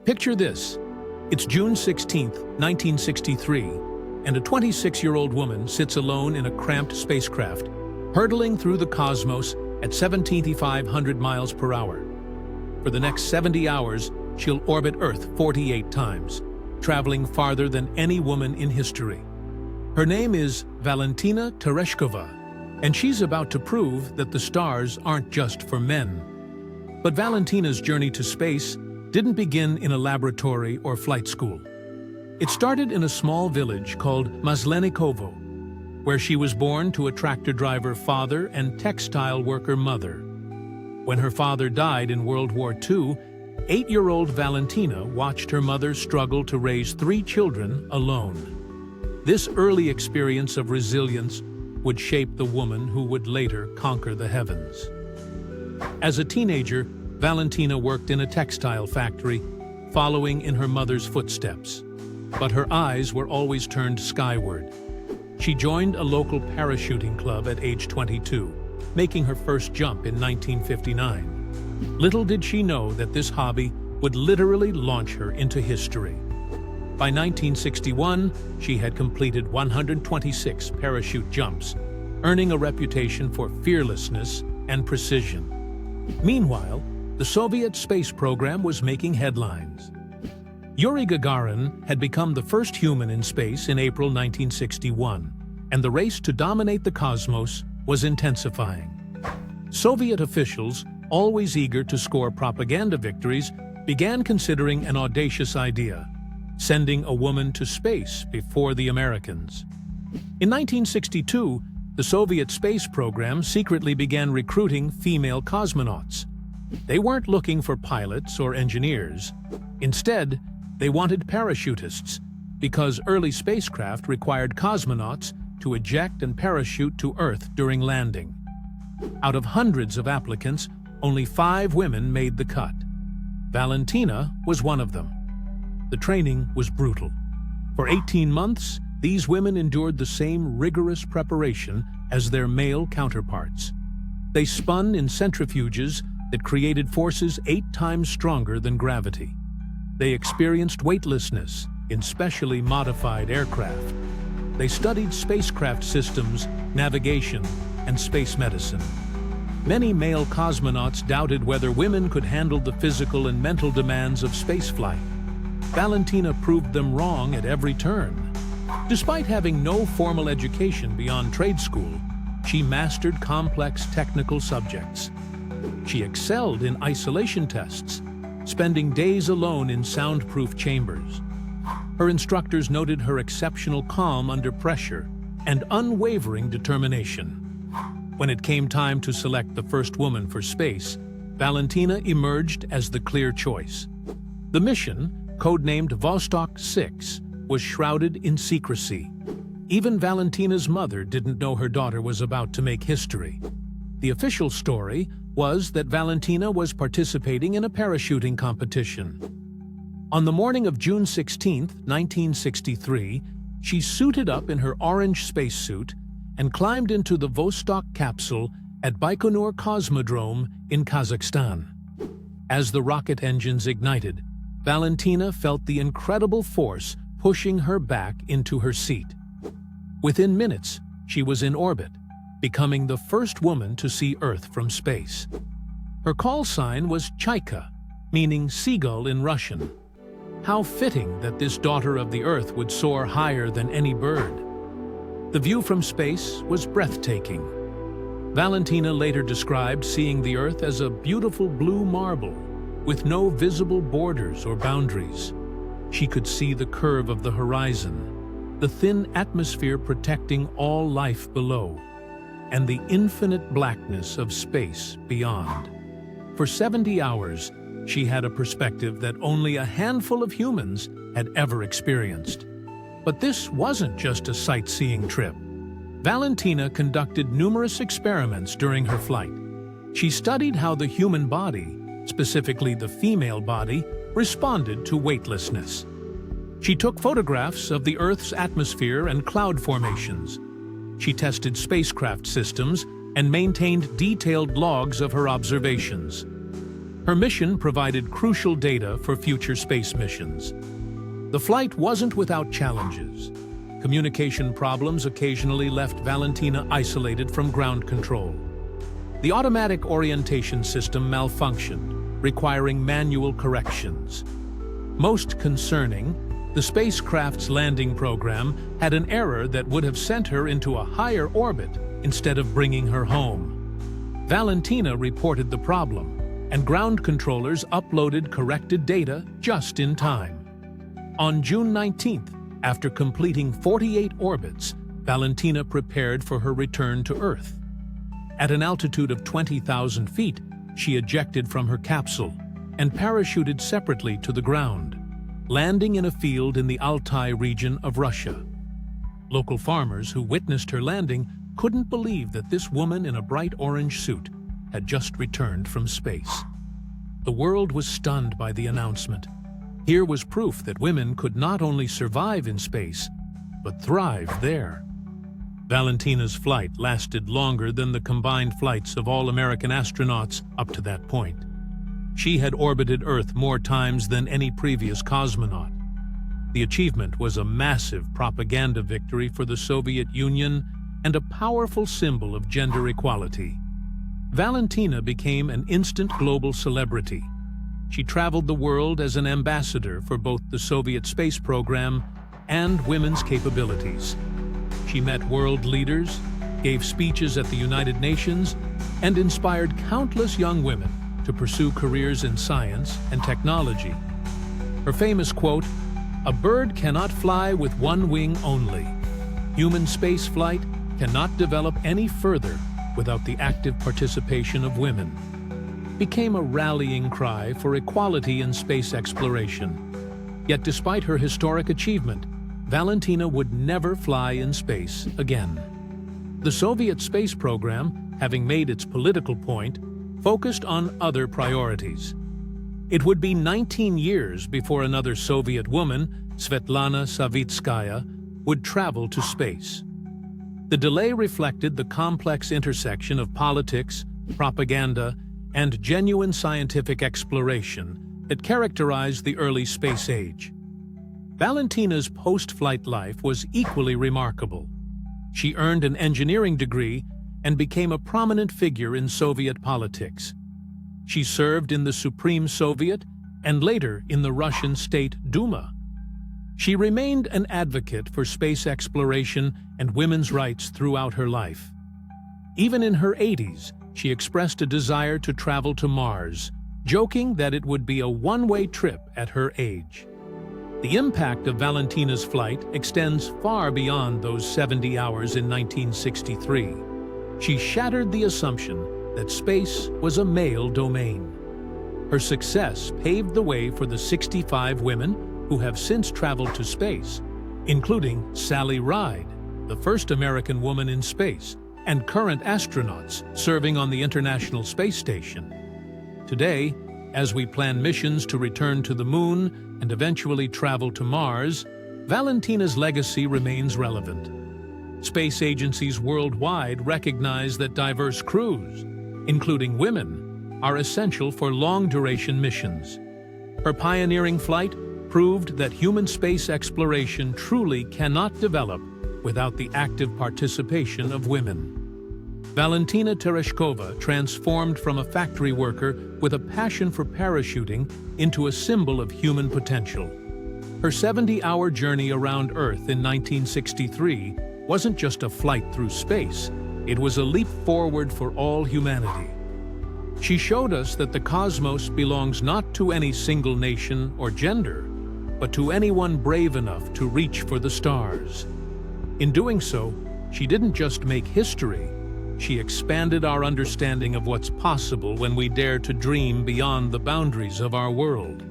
Picture this. It's June 16, 1963, and a 26-year-old woman sits alone in a cramped spacecraft, hurtling through the cosmos at 17,500 miles per hour. For the next 70 hours, she'll orbit Earth 48 times, traveling farther than any woman in history. Her name is Valentina Tereshkova, and she's about to prove that the stars aren't just for men. But Valentina's journey to space didn't begin in a laboratory or flight school. It started in a small village called Maslennikovo, where she was born to a tractor driver father and textile worker mother. When her father died in World War II, 8-year-old Valentina watched her mother struggle to raise 3 children alone. This early experience of resilience would shape the woman who would later conquer the heavens. As a teenager, Valentina worked in a textile factory, following in her mother's footsteps. But her eyes were always turned skyward. She joined a local parachuting club at age 22, making her first jump in 1959. Little did she know that this hobby would literally launch her into history. By 1961, she had completed 126 parachute jumps, earning a reputation for fearlessness and precision. Meanwhile, the Soviet space program was making headlines. Yuri Gagarin had become the first human in space in April 1961, and the race to dominate the cosmos was intensifying. Soviet officials, always eager to score propaganda victories, began considering an audacious idea: sending a woman to space before the Americans. In 1962, the Soviet space program secretly began recruiting female cosmonauts. They weren't looking for pilots or engineers. Instead, they wanted parachutists, because early spacecraft required cosmonauts to eject and parachute to Earth during landing. Out of hundreds of applicants, only 5 women made the cut. Valentina was one of them. The training was brutal. For 18 months, these women endured the same rigorous preparation as their male counterparts. They spun in centrifuges that created forces 8 times stronger than gravity. They experienced weightlessness in specially modified aircraft. They studied spacecraft systems, navigation, and space medicine. Many male cosmonauts doubted whether women could handle the physical and mental demands of spaceflight. Valentina proved them wrong at every turn. Despite having no formal education beyond trade school, she mastered complex technical subjects. She excelled in isolation tests, spending days alone in soundproof chambers. Her instructors noted her exceptional calm under pressure and unwavering determination. When it came time to select the first woman for space, Valentina emerged as the clear choice. The mission, codenamed Vostok 6, was shrouded in secrecy. Even Valentina's mother didn't know her daughter was about to make history. The official story was that Valentina was participating in a parachuting competition. On the morning of June 16, 1963, she suited up in her orange spacesuit and climbed into the Vostok capsule at Baikonur Cosmodrome in Kazakhstan. As the rocket engines ignited, Valentina felt the incredible force pushing her back into her seat. Within minutes, she was in orbit, becoming the first woman to see Earth from space. Her call sign was Chaika, meaning seagull in Russian. How fitting that this daughter of the Earth would soar higher than any bird. The view from space was breathtaking. Valentina later described seeing the Earth as a beautiful blue marble, with no visible borders or boundaries. She could see the curve of the horizon, the thin atmosphere protecting all life below, and the infinite blackness of space beyond. For 70 hours, she had a perspective that only a handful of humans had ever experienced. But this wasn't just a sightseeing trip. Valentina conducted numerous experiments during her flight. She studied how the human body, specifically the female body, responded to weightlessness. She took photographs of the Earth's atmosphere and cloud formations. She tested spacecraft systems and maintained detailed logs of her observations. Her mission provided crucial data for future space missions. The flight wasn't without challenges. Communication problems occasionally left Valentina isolated from ground control. The automatic orientation system malfunctioned, requiring manual corrections. Most concerning, the spacecraft's landing program had an error that would have sent her into a higher orbit instead of bringing her home. Valentina reported the problem, and ground controllers uploaded corrected data just in time. On June 19th, after completing 48 orbits, Valentina prepared for her return to Earth. At an altitude of 20,000 feet, she ejected from her capsule and parachuted separately to the ground, landing in a field in the Altai region of Russia. Local farmers who witnessed her landing couldn't believe that this woman in a bright orange suit had just returned from space. The world was stunned by the announcement. Here was proof that women could not only survive in space, but thrive there. Valentina's flight lasted longer than the combined flights of all American astronauts up to that point. She had orbited Earth more times than any previous cosmonaut. The achievement was a massive propaganda victory for the Soviet Union and a powerful symbol of gender equality. Valentina became an instant global celebrity. She traveled the world as an ambassador for both the Soviet space program and women's capabilities. She met world leaders, gave speeches at the United Nations, and inspired countless young women to pursue careers in science and technology. Her famous quote, "A bird cannot fly with one wing only. Human spaceflight cannot develop any further without the active participation of women," became a rallying cry for equality in space exploration. Yet despite her historic achievement, Valentina would never fly in space again. The Soviet space program, having made its political point, focused on other priorities. It would be 19 years before another Soviet woman, Svetlana Savitskaya, would travel to space. The delay reflected the complex intersection of politics, propaganda, and genuine scientific exploration that characterized the early space age. Valentina's post-flight life was equally remarkable. She earned an engineering degree and became a prominent figure in Soviet politics. She served in the Supreme Soviet and later in the Russian State Duma. She remained an advocate for space exploration and women's rights throughout her life. Even in her 80s, she expressed a desire to travel to Mars, joking that it would be a one-way trip at her age. The impact of Valentina's flight extends far beyond those 70 hours in 1963. She shattered the assumption that space was a male domain. Her success paved the way for the 65 women who have since traveled to space, including Sally Ride, the first American woman in space, and current astronauts serving on the International Space Station. Today, as we plan missions to return to the Moon and eventually travel to Mars, Valentina's legacy remains relevant. Space agencies worldwide recognize that diverse crews, including women, are essential for long-duration missions. Her pioneering flight proved that human space exploration truly cannot develop without the active participation of women. Valentina Tereshkova transformed from a factory worker with a passion for parachuting into a symbol of human potential. Her 70-hour journey around Earth in 1963 wasn't just a flight through space, it was a leap forward for all humanity. She showed us that the cosmos belongs not to any single nation or gender, but to anyone brave enough to reach for the stars. In doing so, she didn't just make history, she expanded our understanding of what's possible when we dare to dream beyond the boundaries of our world.